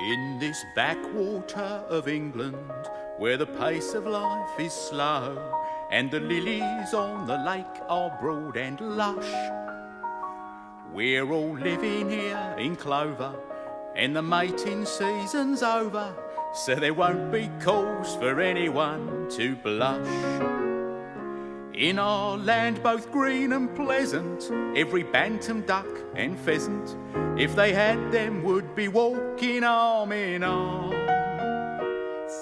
In this backwater of England, where the pace of life is slow, and the lilies on the lake are broad and lush, we're all living here in clover, and the mating season's over, so there won't be cause for anyone to blush. In our land both green and pleasant, every bantam, duck and pheasant, if they had them, would be walking arm in arm.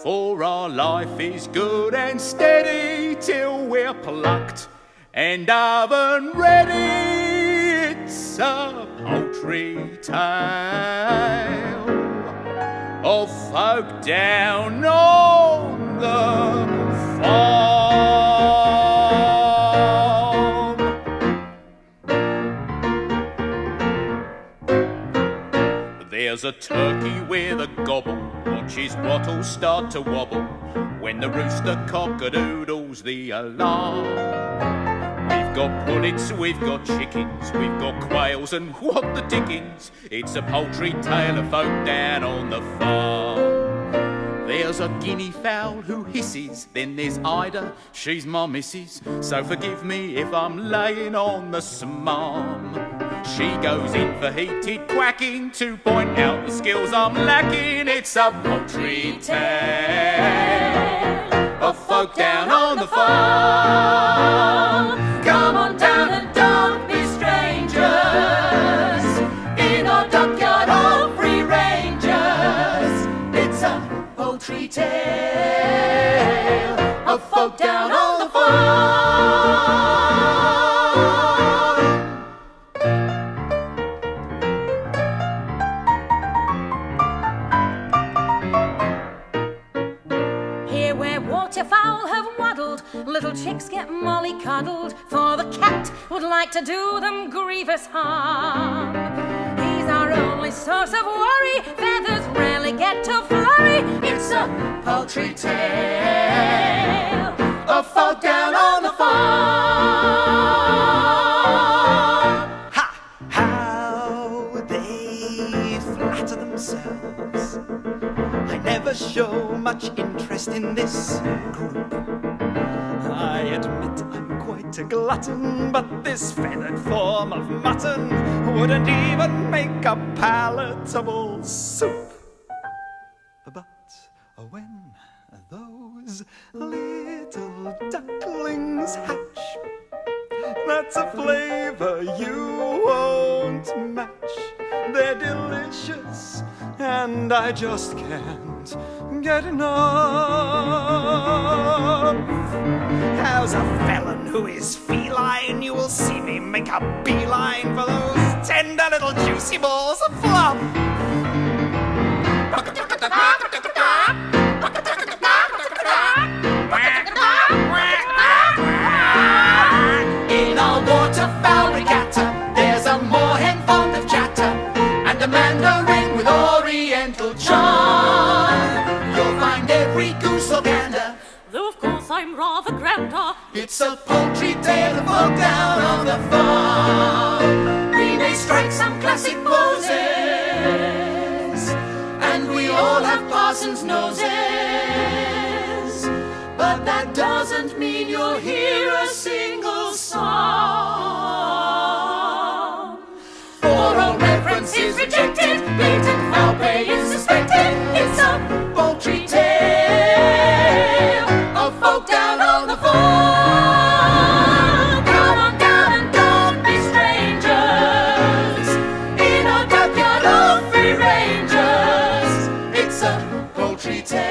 For our life is good and steady till we're plucked and oven ready. It's a poultry tale of folk down on the farm. There's a turkey with a gobble, watch his wattle start to wobble when the rooster cock-a-doodles the alarm. We've got pullets, we've got chickens, we've got quails, and what the dickens, it's a poultry tale of folk down on the farm. There's a guinea fowl who hisses, then there's Ida, she's my missus, so forgive me if I'm laying on the smarm. She goes in for heated quacking to point out the skills I'm lacking. It's a poultry tale of folk down on the farm. Come on down and don't be strangers in our dockyard of free rangers. It's a poultry tale of folk down on the farm. Waterfowl have waddled, little chicks get molly-coddled, for the cat would like to do them grievous harm. He's our only source of worry, feathers rarely get to flurry. It's a poultry tale of folk down on the farm. Ha! How they flatter themselves. I never show much interest in this group. I admit I'm quite a glutton, but this feathered form of mutton wouldn't even make a palatable soup. But when those little ducklings hatch, that's a flavor you won't match. They're delicious, and I just can't get enough. How's a felon who is feline? You will see me make a beeline for those tender little juicy balls of fluff. In our waterfowl regatta, there's a moorhen fond of chatter, and a mandarin with oriental charm. You'll find every goose or gander, Though of course I'm rather grander. it's a poultry tale of folk down on the farm. We may strike some classic poses, and we all have parsons' noses, but that doesn't mean you'll hear a single song. For all reference is rejected, blatant foul play is suspected. It's a poultry tale of folk down on the farm. Come on down and don't be strangers in our dockyard of free rangers. It's a poultry tale